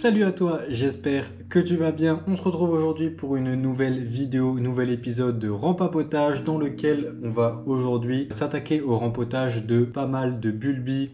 Salut à toi, j'espère que tu vas bien. On se retrouve aujourd'hui pour une nouvelle vidéo, nouvel épisode de rempotage dans lequel on va aujourd'hui s'attaquer au rempotage de pas mal de bulbis,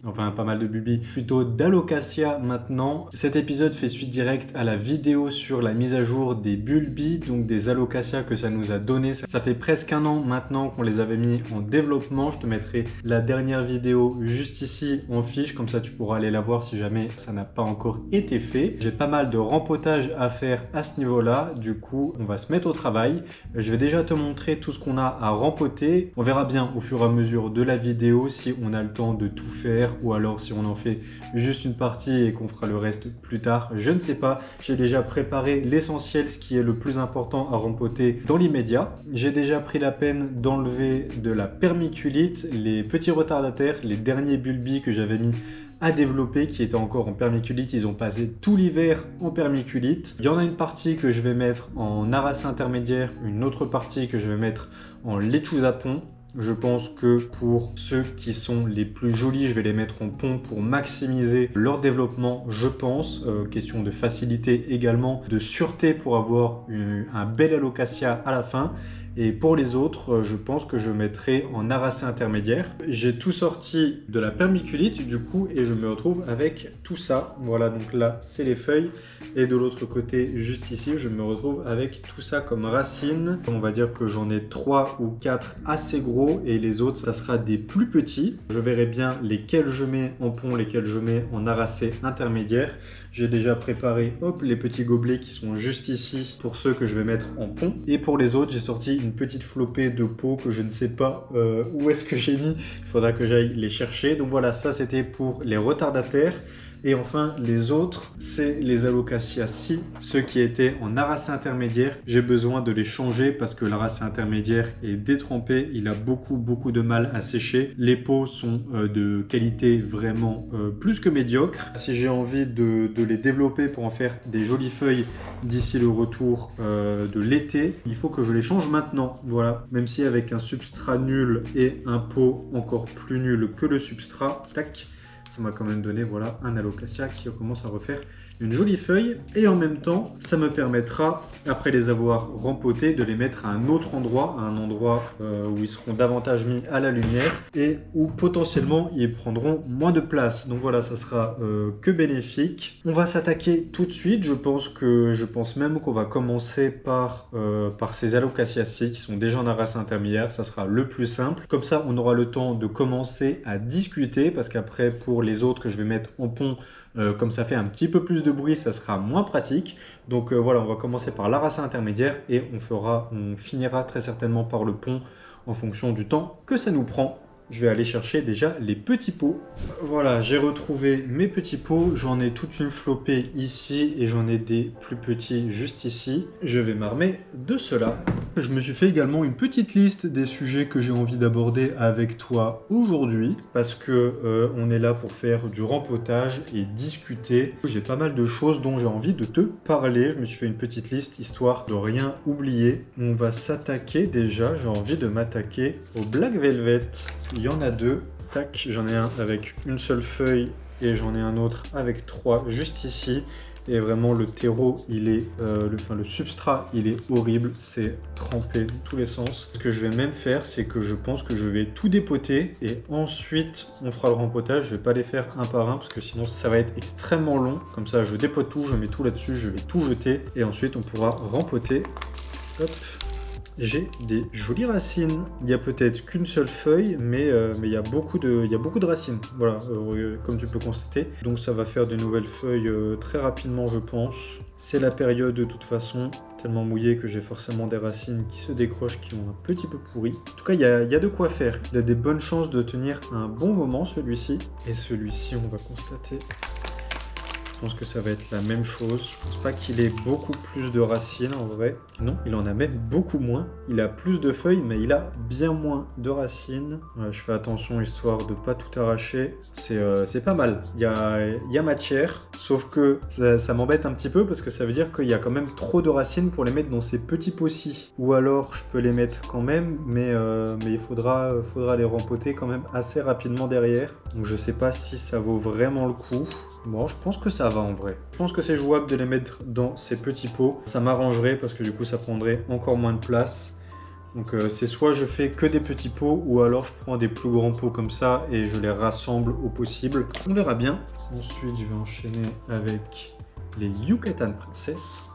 plutôt d'Alocasia maintenant. Cet épisode fait suite directe à la vidéo sur la mise à jour des bulbis, donc des Alocasia que ça nous a donné. Ça fait presque un an maintenant qu'on les avait mis en développement. Je te mettrai la dernière vidéo juste ici en fiche, comme ça tu pourras aller la voir si jamais ça n'a pas encore été fait. J'ai pas mal de rempotage à faire à ce niveau-là, du coup on va se mettre au travail. Je vais déjà te montrer tout ce qu'on a à rempoter. On verra bien au fur et à mesure de la vidéo si on a le temps de tout faire ou alors si on en fait juste une partie et qu'on fera le reste plus tard. Je ne sais pas, j'ai déjà préparé l'essentiel, ce qui est le plus important à rempoter dans l'immédiat. J'ai déjà pris la peine d'enlever de la permiculite, les petits retardataires, les derniers bulbis que j'avais mis à développer qui étaient encore en permiculite. Ils ont passé tout l'hiver en permiculite. Il y en a une partie que je vais mettre en aracé intermédiaire, une autre partie que je vais mettre en lechuza pont. Je pense que pour ceux qui sont les plus jolis, je vais les mettre en pont pour maximiser leur développement, je pense. Question de facilité également, de sûreté pour avoir un bel alocasia à la fin. Et pour les autres, je pense que je mettrai en aracé intermédiaire. J'ai tout sorti de la permiculite du coup et je me retrouve avec tout ça. Voilà, donc là c'est les feuilles et de l'autre côté, juste ici, je me retrouve avec tout ça comme racines. On va dire que j'en ai 3 ou 4 assez gros et les autres, ça sera des plus petits. Je verrai bien lesquels je mets en pont, lesquels je mets en aracé intermédiaire. J'ai déjà préparé les petits gobelets qui sont juste ici pour ceux que je vais mettre en pont. Et pour les autres, j'ai sorti une petite flopée de pots que je ne sais pas où est-ce que j'ai mis. Il faudra que j'aille les chercher. Donc voilà, ça c'était pour les retardataires. Et enfin, les autres, c'est les Alocasia-ci, ceux qui étaient en aracé intermédiaire. J'ai besoin de les changer parce que l'aracé intermédiaire est détrempé. Il a beaucoup de mal à sécher. Les pots sont de qualité vraiment plus que médiocre. Si j'ai envie de les développer pour en faire des jolies feuilles d'ici le retour de l'été, il faut que je les change maintenant. Voilà, même si avec un substrat nul et un pot encore plus nul que le substrat, tac, ça m'a quand même donné voilà, un alocasia qui commence à refaire une jolie feuille. Et en même temps, ça me permettra, après les avoir rempotés, de les mettre à un autre endroit, à un endroit où ils seront davantage mis à la lumière et où potentiellement ils prendront moins de place. Donc voilà, ça sera que bénéfique. On va s'attaquer tout de suite. Je pense même qu'on va commencer par ces Alocasia-ci qui sont déjà en aracé intermédiaire. Ça sera le plus simple. Comme ça, on aura le temps de commencer à discuter parce qu'après, pour les autres que je vais mettre en pont, comme ça fait un petit peu plus de bruit, ça sera moins pratique. Donc voilà, on va commencer par l'aracé intermédiaire et on finira très certainement par le pont en fonction du temps que ça nous prend. Je vais aller chercher déjà les petits pots. Voilà, j'ai retrouvé mes petits pots. J'en ai toute une flopée ici et j'en ai des plus petits juste ici. Je vais m'armer de cela. Je me suis fait également une petite liste des sujets que j'ai envie d'aborder avec toi aujourd'hui parce que on est là pour faire du rempotage et discuter. J'ai pas mal de choses dont j'ai envie de te parler. Je me suis fait une petite liste histoire de rien oublier. On va s'attaquer déjà. J'ai envie de m'attaquer au Black Velvet. Il y en a deux. Tac, j'en ai un avec une seule feuille et j'en ai un autre avec 3 juste ici. Et vraiment le terreau, il est, le substrat, il est horrible, c'est trempé dans tous les sens. Ce que je vais même faire, c'est que je pense que je vais tout dépoter et ensuite on fera le rempotage. Je vais pas les faire un par un parce que sinon ça va être extrêmement long. Comme ça, je dépote tout, je mets tout là-dessus, je vais tout jeter et ensuite on pourra rempoter. Hop. J'ai des jolies racines. Il n'y a peut-être qu'une seule feuille, mais il y a beaucoup de racines. Voilà, comme tu peux constater. Donc ça va faire de nouvelles feuilles très rapidement, je pense. C'est la période de toute façon, tellement mouillé que j'ai forcément des racines qui se décrochent, qui ont un petit peu pourri. En tout cas, il y a de quoi faire. Il a des bonnes chances de tenir un bon moment, celui-ci. Et celui-ci, on va constater. Je pense que ça va être la même chose. Je pense pas qu'il ait beaucoup plus de racines en vrai. Non, il en a même beaucoup moins. Il a plus de feuilles, mais il a bien moins de racines. Voilà, je fais attention histoire de pas tout arracher. C'est pas mal. Il y a matière, sauf que ça m'embête un petit peu parce que ça veut dire qu'il y a quand même trop de racines pour les mettre dans ces petits pots-ci. Ou alors je peux les mettre quand même, mais il faudra les rempoter quand même assez rapidement derrière. Donc je sais pas si ça vaut vraiment le coup. Bon, je pense que ça va en vrai. Je pense que c'est jouable de les mettre dans ces petits pots. Ça m'arrangerait parce que du coup, ça prendrait encore moins de place. Donc c'est soit je fais que des petits pots ou alors je prends des plus grands pots comme ça et je les rassemble au possible. On verra bien. Ensuite, je vais enchaîner avec les Yucatan Princess.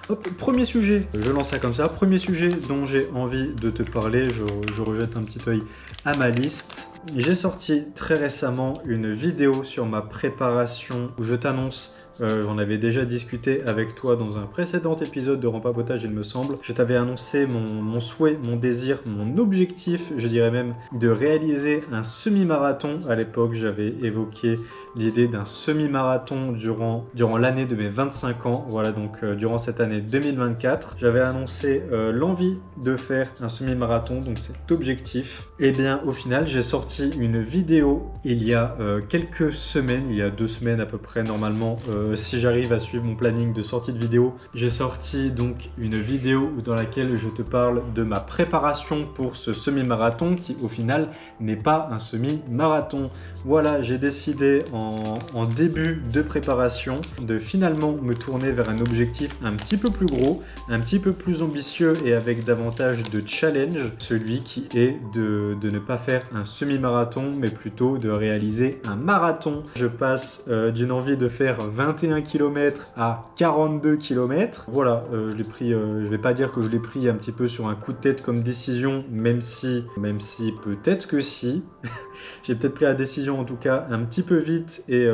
Hop, premier sujet, je lance ça comme ça. Premier sujet dont j'ai envie de te parler, je rejette un petit œil à ma liste. J'ai sorti très récemment une vidéo sur ma préparation où je t'annonce, j'en avais déjà discuté avec toi dans un précédent épisode de Rempapotage, il me semble. Je t'avais annoncé mon souhait, mon désir, mon objectif, je dirais même, de réaliser un semi-marathon. À l'époque, j'avais évoqué l'idée d'un semi-marathon durant l'année de mes 25 ans. Voilà, donc durant cette année 2024. J'avais annoncé l'envie de faire un semi-marathon, donc cet objectif. Et bien, au final, j'ai sorti une vidéo il y a quelques semaines, il y a 2 semaines à peu près normalement, si j'arrive à suivre mon planning de sortie de vidéo. J'ai sorti donc une vidéo dans laquelle je te parle de ma préparation pour ce semi-marathon qui au final n'est pas un semi-marathon. Voilà, j'ai décidé en début de préparation de finalement me tourner vers un objectif un petit peu plus gros, un petit peu plus ambitieux et avec davantage de challenge, celui qui est de ne pas faire un semi-marathon mais plutôt de réaliser un marathon. Je passe d'une envie de faire 21 km à 42 km. Voilà, je l'ai pris, je vais pas dire que je l'ai pris un petit peu sur un coup de tête comme décision, même si peut-être que si. J'ai peut-être pris la décision en tout cas un petit peu vite et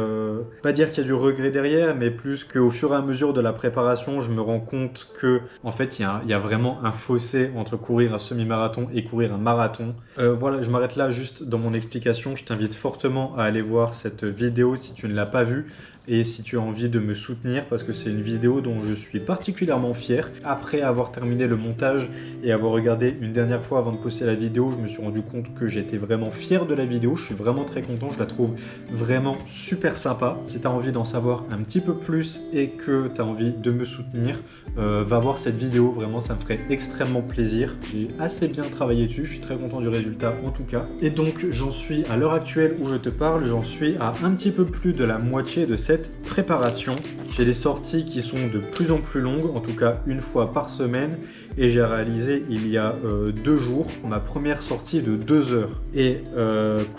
pas dire qu'il y a du regret derrière, mais plus qu'au fur et à mesure de la préparation, je me rends compte que en fait il y a vraiment un fossé entre courir un semi-marathon et courir un marathon. Voilà, je m'arrête là juste dans mon explication. Je t'invite fortement à aller voir cette vidéo si tu ne l'as pas vue. Et si tu as envie de me soutenir, parce que c'est une vidéo dont je suis particulièrement fier. Après avoir terminé le montage et avoir regardé une dernière fois avant de poster la vidéo, je me suis rendu compte que j'étais vraiment fier de la vidéo. Je suis vraiment très content, je la trouve vraiment super sympa. Si tu as envie d'en savoir un petit peu plus et que tu as envie de me soutenir, va voir cette vidéo, vraiment ça me ferait extrêmement plaisir. J'ai assez bien travaillé dessus, je suis très content du résultat en tout cas. Et donc j'en suis à l'heure actuelle où je te parle, j'en suis à un petit peu plus de la moitié de cette préparation. J'ai des sorties qui sont de plus en plus longues, en tout cas une fois par semaine, et j'ai réalisé il y a 2 jours ma première sortie de 2 heures. Et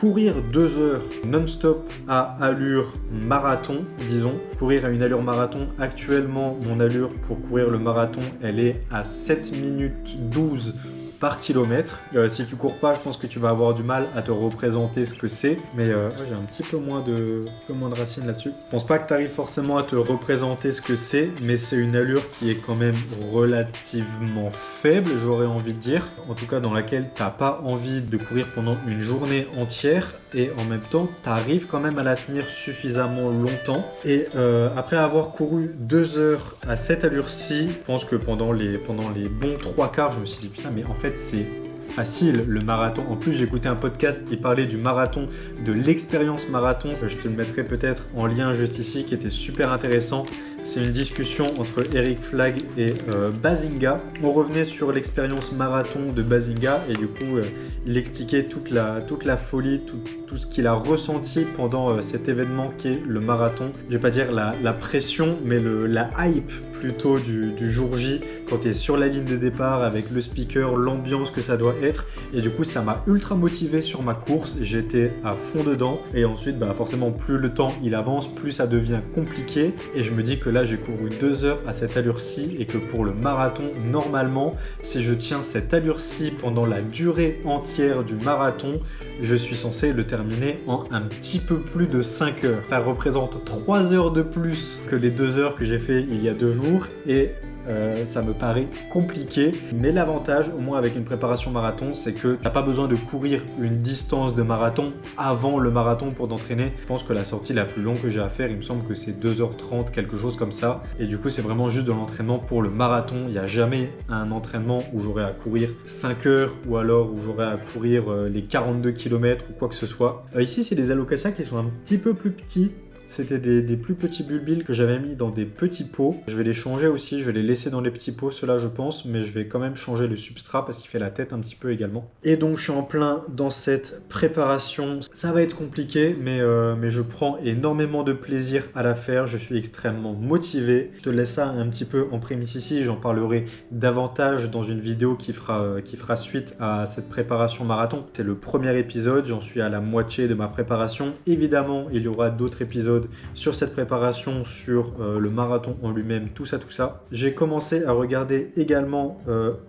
courir 2 heures non-stop à allure marathon, disons, courir à une allure marathon, actuellement mon allure pour courir le marathon elle est à 7 minutes 12 par kilomètre. Si tu cours pas, je pense que tu vas avoir du mal à te représenter ce que c'est. Mais j'ai un petit peu moins de racines là-dessus. Je pense pas que tu arrives forcément à te représenter ce que c'est, mais c'est une allure qui est quand même relativement faible, j'aurais envie de dire. En tout cas, dans laquelle tu n'as pas envie de courir pendant une journée entière. Et en même temps, tu arrives quand même à la tenir suffisamment longtemps. Et après avoir couru 2 heures à cette allure-ci, je pense que pendant les bons 3 quarts, je me suis dit putain, mais en fait, c'est facile le marathon. En plus, j'ai écouté un podcast qui parlait du marathon, de l'expérience marathon. Je te le mettrai peut-être en lien juste ici, qui était super intéressant. C'est une discussion entre Eric Flagg et Bazinga. On revenait sur l'expérience marathon de Bazinga et du coup, il expliquait toute la folie, tout ce qu'il a ressenti pendant cet événement qui est le marathon. Je vais pas dire la pression, mais la hype plutôt du jour J quand tu es sur la ligne de départ avec le speaker, l'ambiance que ça doit être. Et du coup, ça m'a ultra motivé sur ma course. J'étais à fond dedans. Et ensuite, forcément, plus le temps il avance, plus ça devient compliqué. Et je me dis que là, j'ai couru 2 heures à cette allure-ci et que pour le marathon, normalement, si je tiens cette allure-ci pendant la durée entière du marathon, je suis censé le terminer en un petit peu plus de 5 heures. Ça représente 3 heures de plus que les 2 heures que j'ai fait il y a 2 jours et ça me paraît compliqué, mais l'avantage, au moins avec une préparation marathon, c'est que tu n'as pas besoin de courir une distance de marathon avant le marathon pour t'entraîner. Je pense que la sortie la plus longue que j'ai à faire, il me semble que c'est 2h30, quelque chose comme ça. Et du coup, c'est vraiment juste de l'entraînement pour le marathon. Il n'y a jamais un entraînement où j'aurai à courir 5 heures ou alors où j'aurai à courir les 42 km ou quoi que ce soit. Ici, c'est des allocations qui sont un petit peu plus petits. C'était des plus petits bulbils que j'avais mis dans des petits pots. Je vais les changer aussi, je vais les laisser dans les petits pots, ceux-là je pense, mais je vais quand même changer le substrat parce qu'il fait la tête un petit peu également. Et donc je suis en plein dans cette préparation. Ça va être compliqué, mais je prends énormément de plaisir à la faire. Je suis extrêmement motivé. Je te laisse ça un petit peu en prémisse ici. J'en parlerai davantage dans une vidéo qui fera suite à cette préparation marathon. C'est le premier épisode, j'en suis à la moitié de ma préparation. Évidemment, il y aura d'autres épisodes sur cette préparation, sur le marathon en lui-même, tout ça. J'ai commencé à regarder également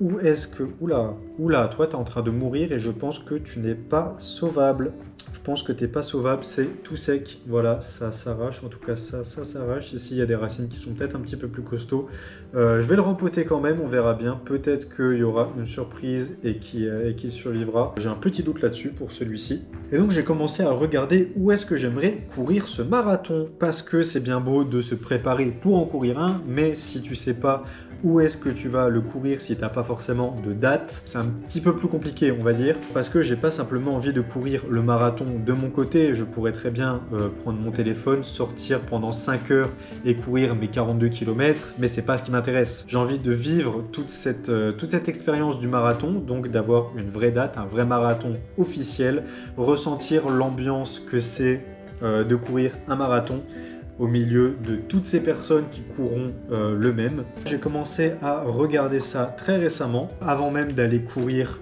où est-ce que... Oula, toi tu es en train de mourir et je pense que tu n'es pas sauvable. Je pense que tu n'es pas sauvable, c'est tout sec. Voilà, ça s'arrache, en tout cas ça s'arrache. Ici, il y a des racines qui sont peut-être un petit peu plus costauds. Je vais le rempoter quand même, on verra bien. Peut-être qu'il y aura une surprise et qu'il survivra. J'ai un petit doute là-dessus pour celui-ci. Et donc, j'ai commencé à regarder où est-ce que j'aimerais courir ce marathon. Parce que c'est bien beau de se préparer pour en courir un, mais si tu sais pas où est-ce que tu vas le courir si tu n'as pas forcément de date, c'est un petit peu plus compliqué, on va dire. Parce que j'ai pas simplement envie de courir le marathon de mon côté. Je pourrais très bien prendre mon téléphone, sortir pendant 5 heures et courir mes 42 km, mais c'est pas ce qui m'intéresse. J'ai envie de vivre toute cette expérience du marathon, donc d'avoir une vraie date, un vrai marathon officiel, ressentir l'ambiance que c'est de courir un marathon au milieu de toutes ces personnes qui courront le même. J'ai commencé à regarder ça très récemment, avant même d'aller courir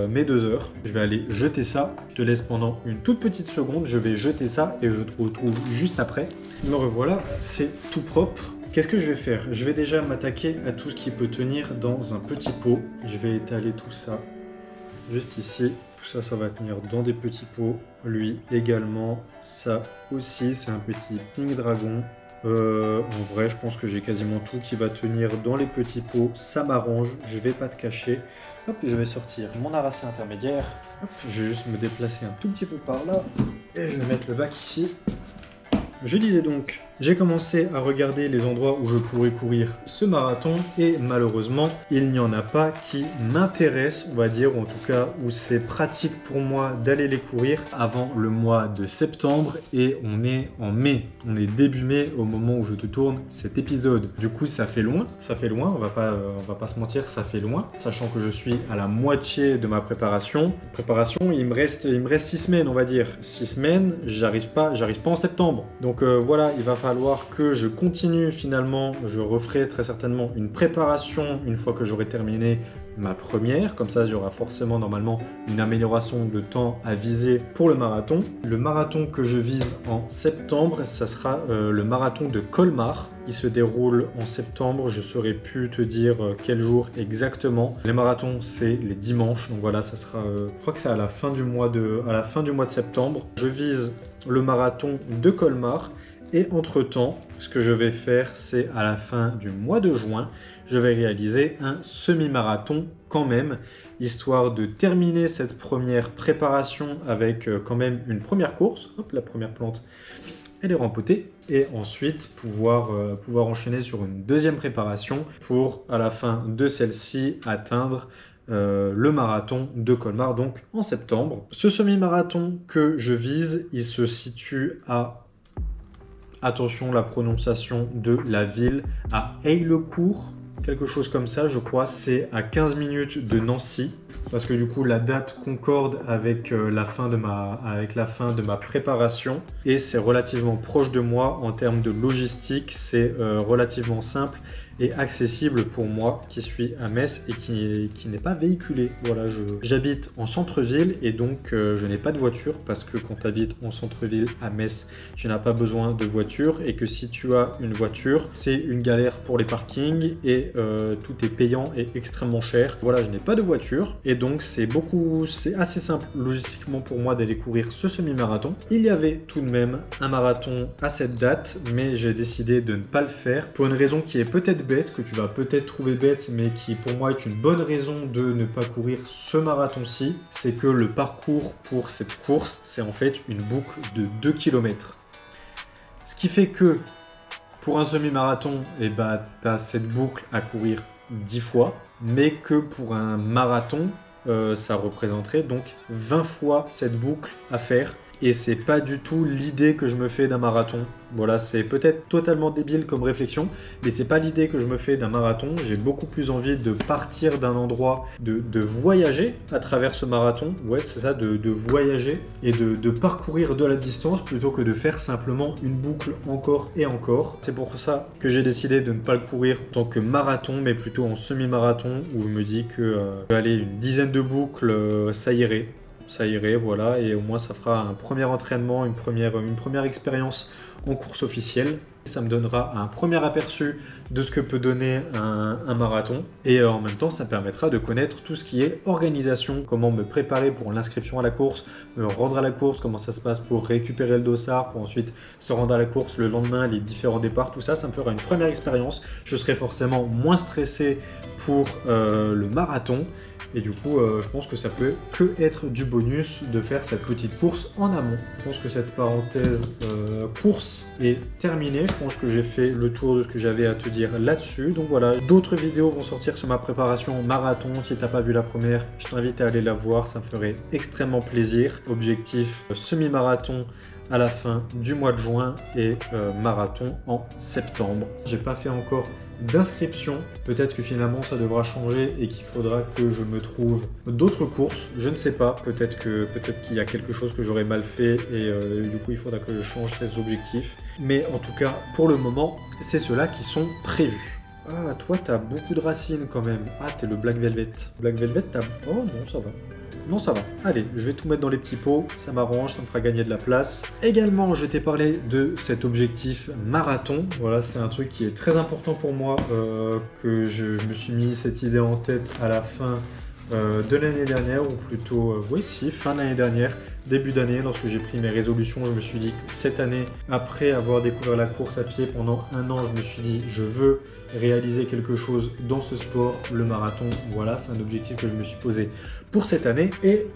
mes 2 heures. Je vais aller jeter ça. Je te laisse pendant une toute petite seconde. Je vais jeter ça et je te retrouve juste après. Me revoilà, c'est tout propre. Qu'est-ce que je vais faire? Je vais déjà m'attaquer à tout ce qui peut tenir dans un petit pot. Je vais étaler tout ça juste ici. Tout ça, ça va tenir dans des petits pots. Lui également. Ça aussi, c'est un petit Pink Dragon. En vrai, je pense que j'ai quasiment tout qui va tenir dans les petits pots. Ça m'arrange, je vais pas te cacher. Hop, je vais sortir mon arracé intermédiaire. Hop, je vais juste me déplacer un tout petit peu par là. Et je vais mettre le bac ici. Je disais donc, j'ai commencé à regarder les endroits où je pourrais courir ce marathon et malheureusement, il n'y en a pas qui m'intéressent, on va dire, ou en tout cas où c'est pratique pour moi d'aller les courir avant le mois de septembre et on est en mai. On est début mai au moment où je te tourne cet épisode. Du coup, ça fait loin, on va pas se mentir, ça fait loin, sachant que je suis à la moitié de ma préparation. Il me reste 6 semaines, on va dire. 6 semaines, j'arrive pas en septembre. Donc voilà, il va falloir que je continue finalement. Je referai très certainement une préparation une fois que j'aurai terminé ma première. Comme ça, il y aura forcément normalement une amélioration de temps à viser pour le marathon. Le marathon que je vise en septembre, ça sera le marathon de Colmar. Il se déroule en septembre. Je ne saurais plus te dire quel jour exactement. Les marathons, c'est les dimanches. Donc voilà, ça sera, je crois que c'est à la fin du mois de septembre. Je vise le marathon de Colmar. Et entre-temps, ce que je vais faire, c'est à la fin du mois de juin, je vais réaliser un semi-marathon quand même, histoire de terminer cette première préparation avec quand même une première course. Hop, la première plante, elle est rempotée. Et ensuite, pouvoir enchaîner sur une deuxième préparation pour, à la fin de celle-ci, atteindre le marathon de Colmar, donc en septembre. Ce semi-marathon que je vise, il se situe à... Attention, la prononciation de la ville, à Heillecourt, quelque chose comme ça, je crois. C'est à 15 minutes de Nancy, parce que du coup, la date concorde avec la fin de ma préparation. Et c'est relativement proche de moi en termes de logistique. C'est relativement simple et accessible pour moi qui suis à Metz et qui n'est pas véhiculé. Voilà, j'habite en centre-ville et donc je n'ai pas de voiture parce que quand tu habites en centre-ville à Metz, tu n'as pas besoin de voiture et que si tu as une voiture, c'est une galère pour les parkings et tout est payant et extrêmement cher. Voilà, je n'ai pas de voiture et donc c'est assez simple logistiquement pour moi d'aller courir ce semi-marathon. Il y avait tout de même un marathon à cette date, mais j'ai décidé de ne pas le faire pour une raison qui est peut-être bête, que tu vas peut-être trouver bête, mais qui pour moi est une bonne raison de ne pas courir ce marathon-ci. C'est que le parcours pour cette course, c'est en fait une boucle de 2 km. Ce qui fait que pour un semi-marathon, tu as cette boucle à courir 10 fois, mais que pour un marathon, ça représenterait donc 20 fois cette boucle à faire. et c'est pas du tout l'idée que je me fais d'un marathon. Voilà, c'est peut-être totalement débile comme réflexion, mais c'est pas l'idée que je me fais d'un marathon. J'ai beaucoup plus envie de partir d'un endroit, de voyager à travers ce marathon. Ouais, c'est ça, de voyager et de parcourir de la distance plutôt que de faire simplement une boucle encore et encore. C'est pour ça que j'ai décidé de ne pas le courir en tant que marathon, mais plutôt en semi-marathon, où je me dis que aller une dizaine de boucles, ça irait. Ça irait, voilà, et au moins ça fera un premier entraînement, une première expérience en course officielle. Ça me donnera un premier aperçu de ce que peut donner un marathon et en même temps ça me permettra de connaître tout ce qui est organisation, comment me préparer pour l'inscription à la course, me rendre à la course, comment ça se passe pour récupérer le dossard, pour ensuite se rendre à la course le lendemain, les différents départs, tout ça, ça me fera une première expérience. Je serai forcément moins stressé pour le marathon. Et du coup, je pense que ça peut que être du bonus de faire cette petite course en amont. Je pense que cette parenthèse course est terminée. Je pense que j'ai fait le tour de ce que j'avais à te dire là-dessus. Donc voilà, d'autres vidéos vont sortir sur ma préparation marathon. Si tu n'as pas vu la première, je t'invite à aller la voir. Ça me ferait extrêmement plaisir. Objectif semi-marathon à la fin du mois de juin et marathon en septembre. J'ai pas fait encore d'inscription, peut-être que finalement ça devra changer et qu'il faudra que je me trouve d'autres courses, je ne sais pas, peut-être qu'il y a quelque chose que j'aurais mal fait et du coup il faudra que je change ces objectifs, mais en tout cas pour le moment c'est ceux-là qui sont prévus. Ah, toi t'as beaucoup de racines quand même. Ah, t'es le Black Velvet. Black Velvet, t'as... Oh non, ça va. Non, ça va. Allez, je vais tout mettre dans les petits pots, ça m'arrange, ça me fera gagner de la place. Également, je t'ai parlé de cet objectif marathon. Voilà, c'est un truc qui est très important pour moi, que je me suis mis cette idée en tête à la fin de l'année dernière, ou plutôt, oui, si, fin d'année dernière, début d'année, lorsque j'ai pris mes résolutions, je me suis dit que cette année, après avoir découvert la course à pied pendant un an, je me suis dit, je veux réaliser quelque chose dans ce sport, le marathon. Voilà, c'est un objectif que je me suis posé pour cette année et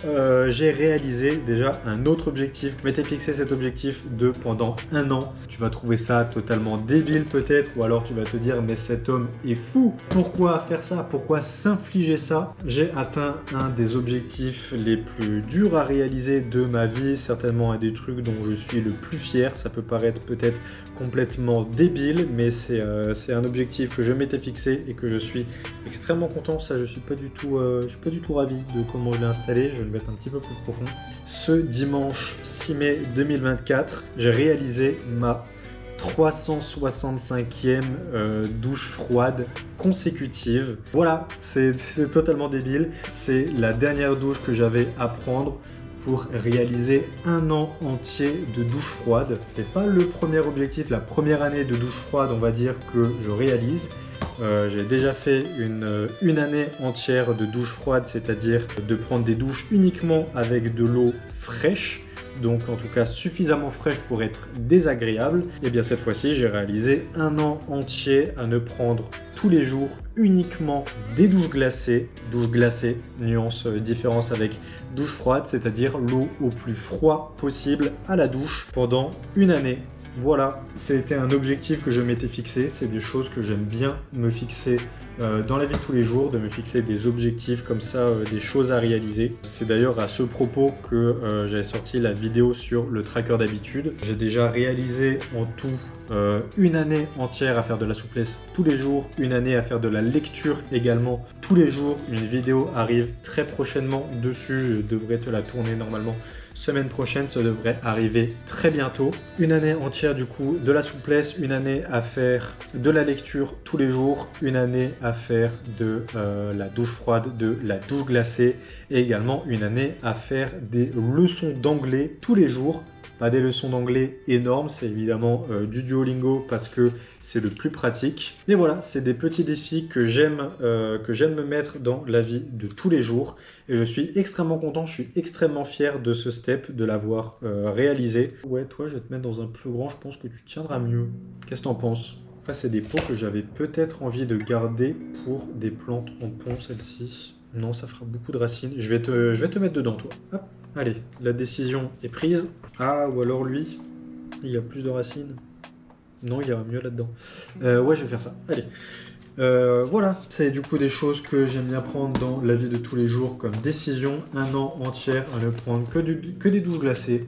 j'ai réalisé déjà un autre objectif. Je m'étais fixé cet objectif de pendant un an. Tu vas trouver ça totalement débile peut-être, ou alors tu vas te dire mais cet homme est fou, pourquoi faire ça, pourquoi s'infliger ça? J'ai atteint un des objectifs les plus durs à réaliser de ma vie, certainement un des trucs dont je suis le plus fier. Ça peut paraître peut-être complètement débile, mais c'est un objectif que je m'étais fixé et que je suis extrêmement content. Ça, je suis pas du tout ravi de comment je l'ai installé. Je vais le mettre un petit peu plus profond. Ce dimanche 6 mai 2024, j'ai réalisé ma 365e douche froide consécutive. Voilà, c'est totalement débile. C'est la dernière douche que j'avais à prendre pour réaliser un an entier de douche froide. C'est pas le premier objectif, la première année de douche froide, on va dire, que je réalise. J'ai déjà fait une année entière de douche froide, c'est-à-dire de prendre des douches uniquement avec de l'eau fraîche, donc en tout cas suffisamment fraîche pour être désagréable. Et bien cette fois-ci, j'ai réalisé un an entier à ne prendre tous les jours uniquement des douches glacées, nuance différence avec douche froide, c'est-à-dire l'eau au plus froid possible à la douche pendant une année. Voilà, c'était un objectif que je m'étais fixé, c'est des choses que j'aime bien me fixer dans la vie de tous les jours, de me fixer des objectifs comme ça, des choses à réaliser. C'est d'ailleurs à ce propos que j'avais sorti la vidéo sur le tracker d'habitude. J'ai déjà réalisé en tout une année entière à faire de la souplesse tous les jours, une année à faire de la lecture également tous les jours. Une vidéo arrive très prochainement dessus, je devrais te la tourner normalement semaine prochaine, ça devrait arriver très bientôt. Une année entière du coup de la souplesse, une année à faire de la lecture tous les jours, une année à faire de la douche froide, de la douche glacée et également une année à faire des leçons d'anglais tous les jours. Pas des leçons d'anglais énormes, c'est évidemment du Duolingo parce que c'est le plus pratique. Mais voilà, c'est des petits défis que j'aime me mettre dans la vie de tous les jours. Et je suis extrêmement content, je suis extrêmement fier de ce step, de l'avoir réalisé. Ouais, toi, je vais te mettre dans un plus grand, je pense que tu tiendras mieux. Qu'est-ce que t'en penses? Après, c'est des pots que j'avais peut-être envie de garder pour des plantes en pont, celle-ci. Non, ça fera beaucoup de racines. Je vais te mettre dedans, toi. Hop. Allez, la décision est prise. Ah, ou alors lui, il y a plus de racines. Non, il y a mieux là-dedans. Ouais, je vais faire ça. Allez. Voilà, c'est du coup des choses que j'aime bien prendre dans la vie de tous les jours comme décision. Un an entier à ne prendre que des douches glacées.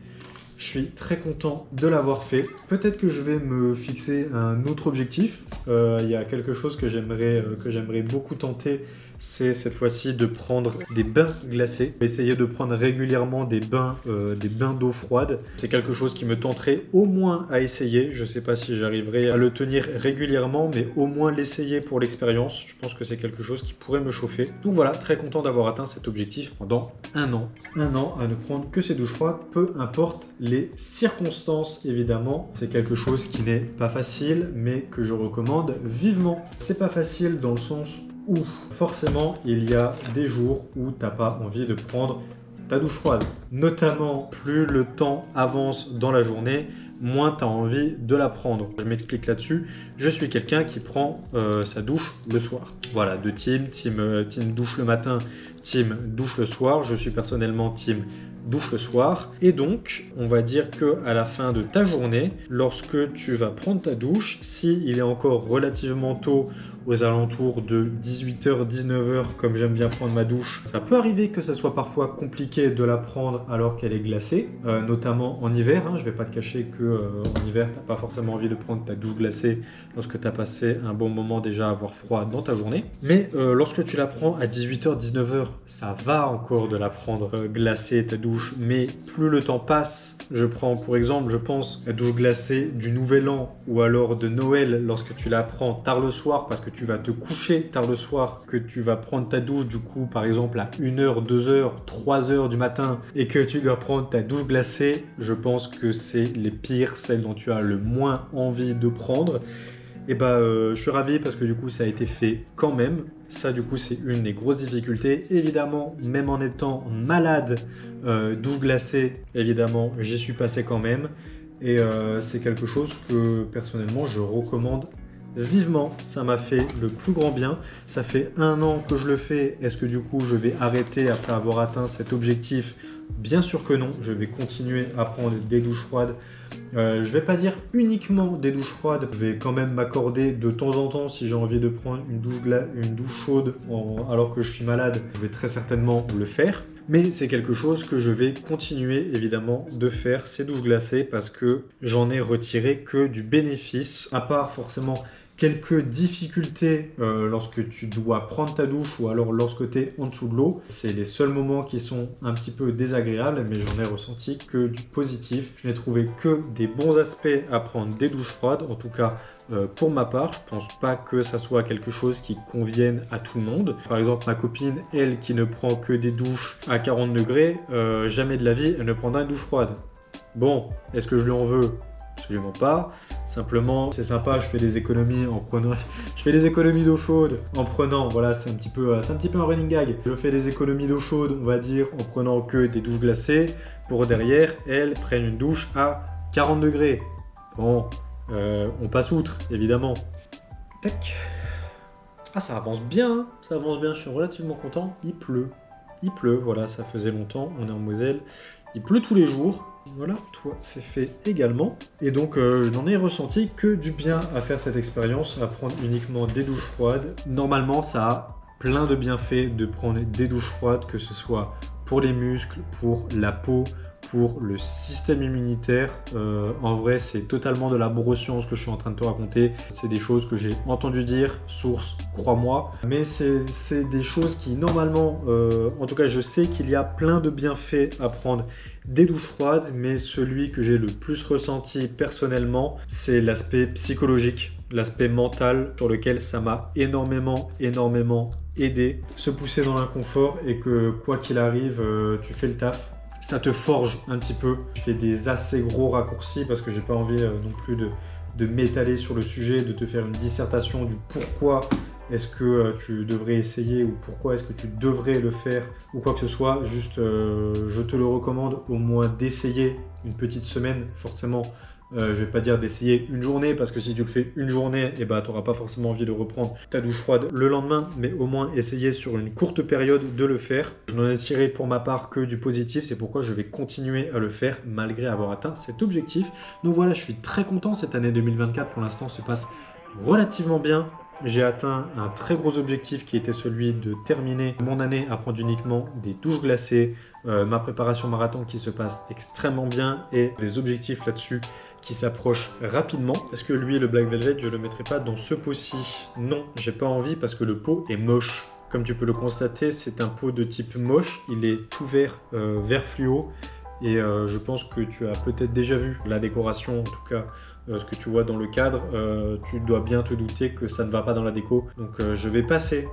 Je suis très content de l'avoir fait. Peut-être que je vais me fixer un autre objectif. Il y a quelque chose que j'aimerais beaucoup tenter. C'est cette fois-ci de prendre des bains glacés. Essayer de prendre régulièrement des bains d'eau froide. C'est quelque chose qui me tenterait au moins à essayer. Je ne sais pas si j'arriverai à le tenir régulièrement, mais au moins l'essayer pour l'expérience. Je pense que c'est quelque chose qui pourrait me chauffer. Donc voilà, très content d'avoir atteint cet objectif pendant un an. Un an à ne prendre que ces douches froides, peu importe les circonstances évidemment. C'est quelque chose qui n'est pas facile, mais que je recommande vivement. C'est pas facile dans le sens où forcément il y a des jours où t'as pas envie de prendre ta douche froide. Notamment, plus le temps avance dans la journée, moins tu as envie de la prendre. Je m'explique là-dessus. Je suis quelqu'un qui prend sa douche le soir. Voilà, de team douche le matin, team douche le soir. Je suis personnellement team douche le soir. Et donc, on va dire que à la fin de ta journée, lorsque tu vas prendre ta douche, si il est encore relativement tôt, aux alentours de 18h, 19h, comme j'aime bien prendre ma douche, ça peut arriver que ça soit parfois compliqué de la prendre alors qu'elle est glacée, notamment en hiver. Je ne vais pas te cacher qu'en hiver, tu n'as pas forcément envie de prendre ta douche glacée lorsque tu as passé un bon moment déjà à avoir froid dans ta journée. Mais lorsque tu la prends à 18h, 19h, ça va encore de la prendre glacée, ta douche, mais plus le temps passe, je prends pour exemple, je pense, la douche glacée du Nouvel An ou alors de Noël lorsque tu la prends tard le soir parce que tu vas te coucher tard le soir, que tu vas prendre ta douche du coup par exemple à 1h, 2h, 3h du matin et que tu dois prendre ta douche glacée, je pense que c'est les pires, celles dont tu as le moins envie de prendre. Et je suis ravi parce que du coup ça a été fait quand même. Ça du coup c'est une des grosses difficultés. Évidemment, même en étant malade, douche glacée, évidemment j'y suis passé quand même. Et c'est quelque chose que personnellement je recommande vivement. Ça m'a fait le plus grand bien. Ça fait un an que je le fais. Est-ce que du coup je vais arrêter après avoir atteint cet objectif ? Bien sûr que non. Je vais continuer à prendre des douches froides. Je vais pas dire uniquement des douches froides. Je vais quand même m'accorder de temps en temps si j'ai envie de prendre une douche chaude alors que je suis malade. Je vais très certainement le faire. Mais c'est quelque chose que je vais continuer évidemment de faire, ces douches glacées, parce que j'en ai retiré que du bénéfice, à part forcément quelques difficultés lorsque tu dois prendre ta douche ou alors lorsque tu es en dessous de l'eau. C'est les seuls moments qui sont un petit peu désagréables, mais j'en ai ressenti que du positif. Je n'ai trouvé que des bons aspects à prendre des douches froides, en tout cas pour ma part. Je pense pas que ça soit quelque chose qui convienne à tout le monde. Par exemple, ma copine, elle qui ne prend que des douches à 40 degrés, jamais de la vie, elle ne prendra une douche froide. Bon, est-ce que je lui en veux ? Absolument pas. Simplement, c'est sympa, je fais des économies d'eau chaude en prenant, voilà, c'est un petit peu un running gag. Je fais des économies d'eau chaude, on va dire, en prenant que des douches glacées pour derrière, elles prennent une douche à 40 degrés. Bon, on passe outre, évidemment. Tac. Ah, ça avance bien, je suis relativement content. Il pleut, voilà, ça faisait longtemps, on est en Moselle. Il pleut tous les jours. Voilà, toi, c'est fait également. Et donc, je n'en ai ressenti que du bien à faire cette expérience, à prendre uniquement des douches froides. Normalement, ça a plein de bienfaits de prendre des douches froides, que ce soit pour les muscles, pour la peau, pour le système immunitaire. En vrai, c'est totalement de la neuroscience que je suis en train de te raconter. C'est des choses que j'ai entendu dire, source, crois-moi. Mais c'est des choses qui, normalement, en tout cas, je sais qu'il y a plein de bienfaits à prendre des douches froides, mais celui que j'ai le plus ressenti personnellement, c'est l'aspect psychologique, l'aspect mental, sur lequel ça m'a énormément aidé. Se pousser dans l'inconfort et que quoi qu'il arrive, tu fais le taf. Ça te forge un petit peu. Je fais des assez gros raccourcis parce que j'ai pas envie non plus de m'étaler sur le sujet, de te faire une dissertation du pourquoi est-ce que tu devrais essayer ou pourquoi est-ce que tu devrais le faire ou quoi que ce soit. Juste, je te le recommande au moins d'essayer une petite semaine, forcément. Je vais pas dire d'essayer une journée parce que si tu le fais une journée, tu n'auras pas forcément envie de reprendre ta douche froide le lendemain, mais au moins essayer sur une courte période de le faire. Je n'en ai tiré pour ma part que du positif, c'est pourquoi je vais continuer à le faire malgré avoir atteint cet objectif. Donc voilà, je suis très content, cette année 2024 pour l'instant se passe relativement bien. J'ai atteint un très gros objectif qui était celui de terminer mon année à prendre uniquement des douches glacées ma préparation marathon qui se passe extrêmement bien et les objectifs là-dessus qui s'approchent rapidement. Est-ce que lui, le Black Velvet, je le mettrai pas dans ce pot-ci? Non, j'ai pas envie parce que le pot est moche. Comme tu peux le constater, c'est un pot de type moche. Il est tout vert, vert fluo. Et je pense que tu as peut-être déjà vu la décoration, en tout cas ce que tu vois dans le cadre. Tu dois bien te douter que ça ne va pas dans la déco. Donc je vais passer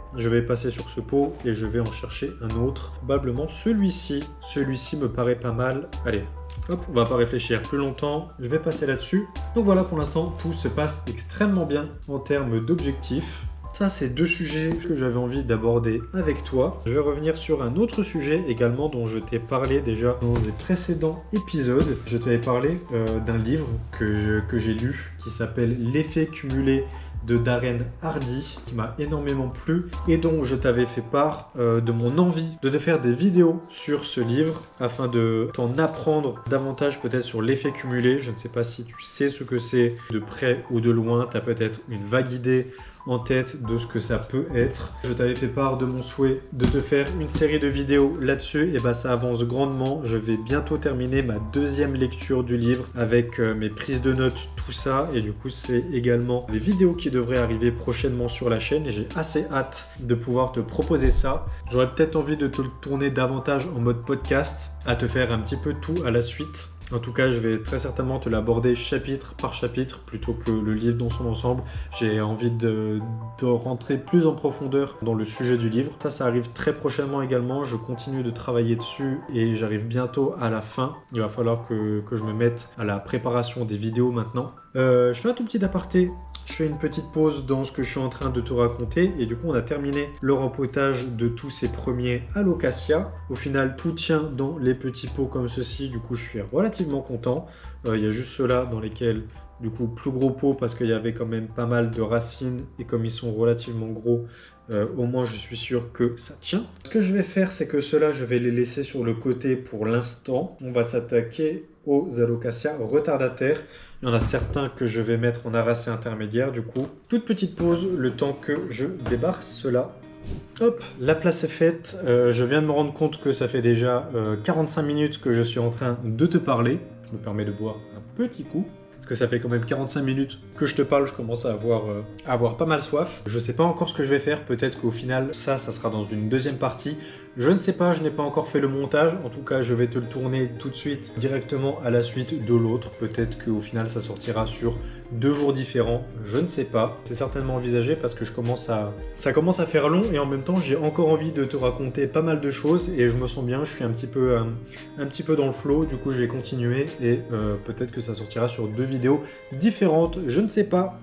sur ce pot et je vais en chercher un autre. Probablement celui-ci. Celui-ci me paraît pas mal. Allez. Hop, on va pas réfléchir plus longtemps, je vais passer là-dessus. Donc voilà, pour l'instant, tout se passe extrêmement bien en termes d'objectifs. Ça, c'est deux sujets que j'avais envie d'aborder avec toi. Je vais revenir sur un autre sujet également dont je t'ai parlé déjà dans les précédents épisodes. Je t'avais parlé d'un livre que j'ai lu qui s'appelle L'effet cumulé de Darren Hardy, qui m'a énormément plu et dont je t'avais fait part de mon envie de te faire des vidéos sur ce livre afin de t'en apprendre davantage peut-être sur l'effet cumulé. Je ne sais pas si tu sais ce que c'est de près ou de loin, tu as peut-être une vague idée en tête de ce que ça peut être. Je t'avais fait part de mon souhait de te faire une série de vidéos là-dessus et ça avance grandement. Je vais bientôt terminer ma deuxième lecture du livre avec mes prises de notes, tout ça, et du coup c'est également des vidéos qui devraient arriver prochainement sur la chaîne et j'ai assez hâte de pouvoir te proposer ça. J'aurais peut-être envie de te le tourner davantage en mode podcast, à te faire un petit peu tout à la suite. En tout cas, je vais très certainement te l'aborder chapitre par chapitre plutôt que le livre dans son ensemble. J'ai envie de rentrer plus en profondeur dans le sujet du livre. Ça arrive très prochainement également. Je continue de travailler dessus et j'arrive bientôt à la fin. Il va falloir que je me mette à la préparation des vidéos maintenant. Je fais un tout petit aparté. Je fais une petite pause dans ce que je suis en train de te raconter et du coup on a terminé le rempotage de tous ces premiers alocasia. Au final tout tient dans les petits pots comme ceci, du coup je suis relativement content. Il y a juste ceux-là dans lesquels du coup plus gros pot parce qu'il y avait quand même pas mal de racines et comme ils sont relativement gros, au moins je suis sûr que ça tient. Ce que je vais faire c'est que ceux-là je vais les laisser sur le côté pour l'instant. On va s'attaquer aux alocasia retardataires. Il y en a certains que je vais mettre en arracé intermédiaire du coup. Toute petite pause, le temps que je débarque cela. Hop, la place est faite. Je viens de me rendre compte que ça fait déjà 45 minutes que je suis en train de te parler. Je me permets de boire un petit coup. Parce que ça fait quand même 45 minutes que je te parle, je commence à avoir pas mal soif. Je sais pas encore ce que je vais faire, peut-être qu'au final, ça sera dans une deuxième partie. Je ne sais pas, je n'ai pas encore fait le montage. En tout cas, je vais te le tourner tout de suite directement à la suite de l'autre. Peut-être qu'au final, ça sortira sur 2 jours différents. Je ne sais pas. C'est certainement envisagé parce que ça commence à faire long et en même temps, j'ai encore envie de te raconter pas mal de choses et je me sens bien. Je suis un petit peu dans le flow. Du coup, je vais continuer et peut-être que ça sortira sur 2 vidéos différentes. Je ne sais pas.